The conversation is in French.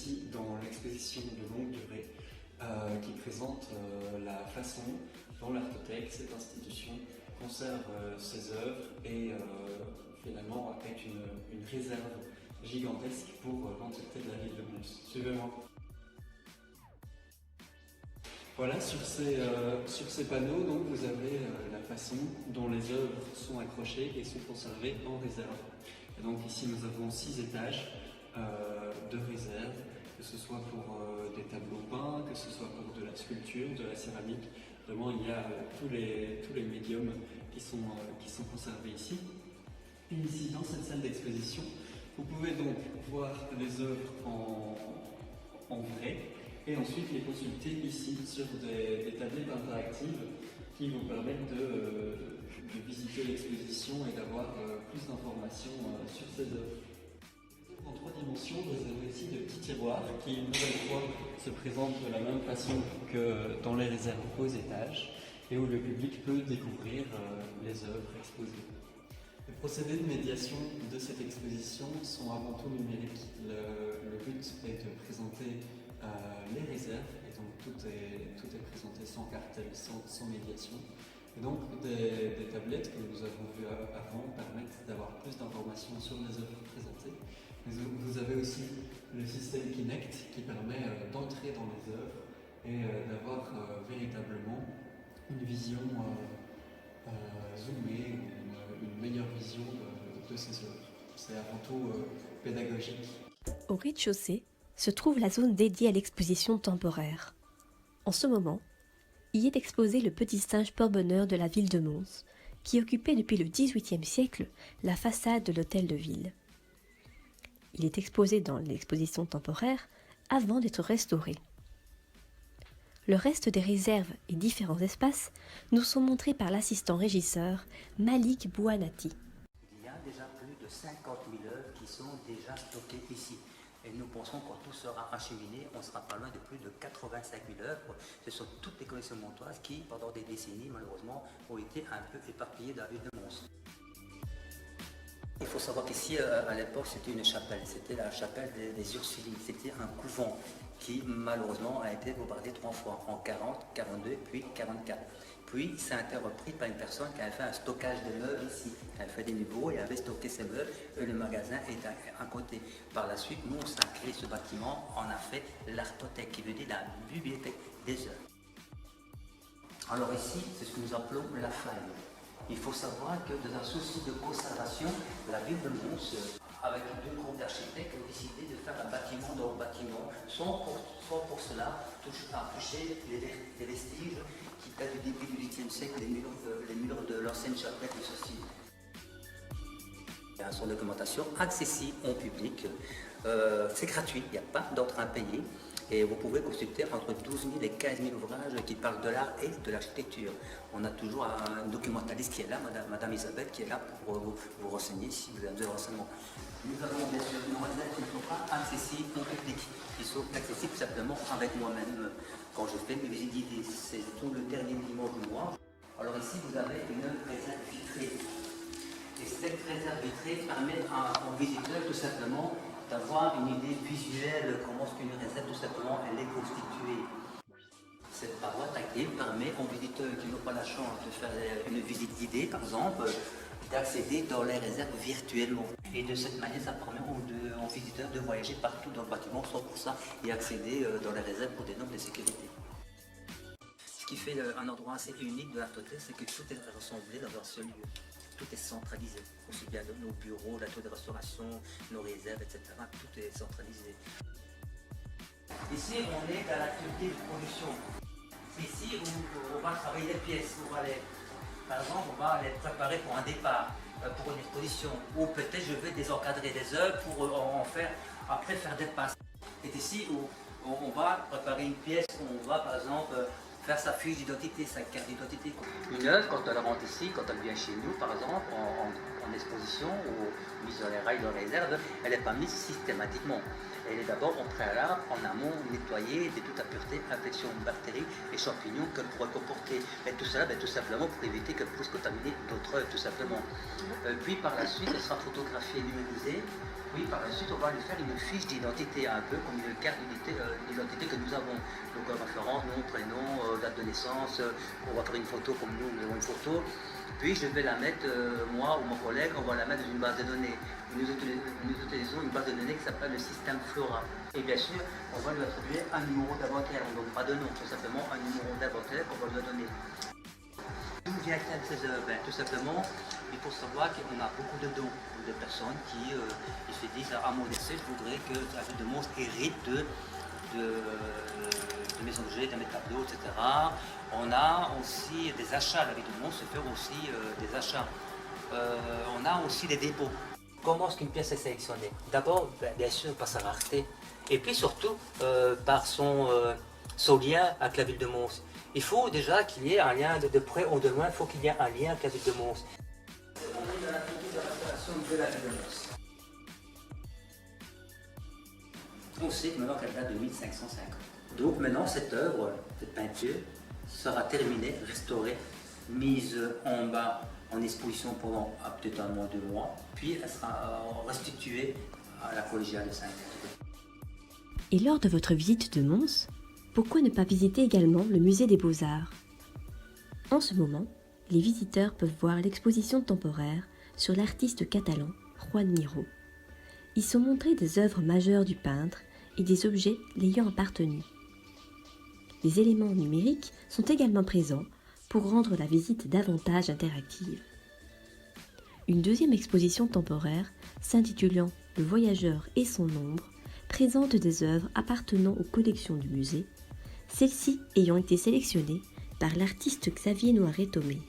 ici dans l'exposition de longue durée qui présente la façon dont l'Artothèque, cette institution, conserve ses œuvres et finalement avec une réserve gigantesque pour l'entièreté de la ville de Mons. Suivez-moi. Voilà, sur ces panneaux, donc, vous avez la façon dont les œuvres sont accrochées et sont conservées en réserve. Et donc ici, nous avons 6 étages de réserve, que ce soit pour des tableaux peints, que ce soit pour de la sculpture, de la céramique. Vraiment, il y a tous les médiums qui sont conservés ici. Et ici, dans cette salle d'exposition, vous pouvez donc voir les œuvres en vrai, et ensuite les consulter ici sur des tablettes interactives qui vous permettent de visiter l'exposition et d'avoir plus d'informations sur ces œuvres. En 3 dimensions, vous avez aussi de petits tiroirs qui, une nouvelle fois, se présentent de la même façon que dans les réserves aux étages et où le public peut découvrir les œuvres exposées. Les procédés de médiation de cette exposition sont avant tout numériques. Le but est de présenter les réserves, et donc tout est présenté sans cartel, sans médiation. Et donc des tablettes que nous avons vues avant permettent d'avoir plus d'informations sur les œuvres présentées. Mais vous avez aussi le système Kinect qui permet d'entrer dans les œuvres et d'avoir véritablement une vision zoomée, une meilleure vision de ces œuvres. C'est avant tout pédagogique. Au rez-de-chaussée se trouve la zone dédiée à l'exposition temporaire. En ce moment, y est exposé le petit singe porte-bonheur de la ville de Mons, qui occupait depuis le XVIIIe siècle la façade de l'hôtel de ville. Il est exposé dans l'exposition temporaire avant d'être restauré. Le reste des réserves et différents espaces nous sont montrés par l'assistant régisseur Malik Bouanati. Il y a déjà plus de 50 000 œuvres qui sont déjà stockées ici. Et nous pensons que quand tout sera acheminé, on sera pas loin de plus de 85 000 œuvres. Ce sont toutes les collections montoises qui, pendant des décennies, malheureusement, ont été un peu éparpillées dans la ville de Mons. Il faut savoir qu'ici, à l'époque, c'était une chapelle. C'était la chapelle des Ursulines. C'était un couvent qui, malheureusement, a été bombardé 3 fois, en 40, 42, puis 44. Puis, ça a été repris par une personne qui avait fait un stockage de meubles ici. Elle avait fait des niveaux et avait stocké ses meubles et le magasin est à côté. Par la suite, nous, on s'est créé ce bâtiment, on a fait l'Artothèque, qui veut dire la bibliothèque des œuvres. Alors ici, c'est ce que nous appelons la faille. Il faut savoir que dans un souci de conservation, la ville de Mons, avec 2 groupes d'architectes, ont décidé de faire un bâtiment dans le bâtiment, sans pour cela toucher les vestiges qui datent du début du XVIIIe siècle, les murs de l'ancienne chapelle de ceci. Il y a son documentation accessible au public, c'est gratuit, il n'y a pas d'entrée à payer. Et vous pouvez consulter entre 12 000 et 15 000 ouvrages qui parlent de l'art et de l'architecture. On a toujours un documentaliste qui est là, Madame Isabelle, qui est là pour vous renseigner si vous avez besoin de renseignements. Nous avons bien sûr nos réserves qui ne sont pas accessibles au public. Ils sont accessibles simplement avec moi-même quand je fais mes visites guidées. C'est tout le dernier dimanche du mois. Alors ici, vous avez une réserve vitrée. Et cette réserve vitrée permet aux visiteurs tout simplement d'avoir une idée visuelle comment une réserve tout simplement elle est constituée. Cette paroi tactile permet aux visiteurs qui n'ont pas la chance de faire une visite guidée par exemple d'accéder dans les réserves virtuellement. Et de cette manière ça permet aux visiteurs de voyager partout dans le bâtiment sans pour ça et accéder dans les réserves pour des normes de sécurité. Ce qui fait un endroit assez unique de l'Artothèque, c'est que tout est rassemblé dans un seul lieu. Tout est centralisé, aussi bien nos bureaux, la tour de restauration, nos réserves, etc. Tout est centralisé. Ici, on est dans l'activité de production. C'est ici où on va travailler les pièces. Par exemple, on va les préparer pour un départ, pour une exposition. Ou peut-être je vais désencadrer des œuvres pour après faire des passes. C'est ici où on va préparer une pièce, où on va par exemple faire sa fiche d'identité, sa carte d'identité. Une œuvre, quand elle rentre ici, quand elle vient chez nous, par exemple, en exposition ou mise dans les rails de réserve, elle n'est pas mise systématiquement. Elle est d'abord en préalable, en amont, nettoyée de toute impureté, infection, bactéries et champignons qu'elle pourrait comporter. Et tout cela, tout simplement pour éviter qu'elle puisse contaminer d'autres œufs, tout simplement. Puis par la suite, elle sera photographiée et numérisée. Puis par la suite, on va lui faire une fiche d'identité, un peu comme une carte d'identité que nous avons. Donc référence, nom, prénom, date de naissance, on va faire une photo comme nous avons une photo. Puis je vais la mettre, moi ou mon collègue, on va la mettre dans une base de données. Nous utilisons une base de données qui s'appelle le système Flora. Et bien sûr, on va lui attribuer un numéro d'inventaire. On ne donne pas de nom, tout simplement un numéro d'inventaire qu'on va lui donner. D'où vient-elle ces œuvres? Tout simplement, il faut savoir qu'on a beaucoup de dons, de personnes qui ils se disent à mon décès, je voudrais que la ville de Mons hérite de mes objets, de mes tableaux, etc. On a aussi des achats, la ville de Mons se fait aussi des achats. On a aussi des dépôts. Comment est-ce qu'une pièce est sélectionnée? D'abord, bien sûr, par sa rareté, et puis surtout par son lien avec la ville de Mons. Il faut déjà qu'il y ait un lien de près ou de loin, il faut qu'il y ait un lien avec la ville de Mons. On est dans la politique de restauration de la ville de Mons. On sait que maintenant qu'elle date de 1550. Donc maintenant, cette œuvre, cette peinture, sera terminée, restaurée, mise en bas en exposition pendant peut-être un mois, 2 mois, puis elle sera restituée à la collégiale de Saint-Cloud. Et lors de votre visite de Mons, pourquoi ne pas visiter également le musée des Beaux-Arts? En ce moment, les visiteurs peuvent voir l'exposition temporaire sur l'artiste catalan Juan Miró. Y sont montrées des œuvres majeures du peintre et des objets l'ayant appartenu. Les éléments numériques sont également présents pour rendre la visite davantage interactive. Une deuxième exposition temporaire, s'intitulant « Le voyageur et son ombre », présente des œuvres appartenant aux collections du musée, celles-ci ayant été sélectionnées par l'artiste Xavier Noiret-Thomé.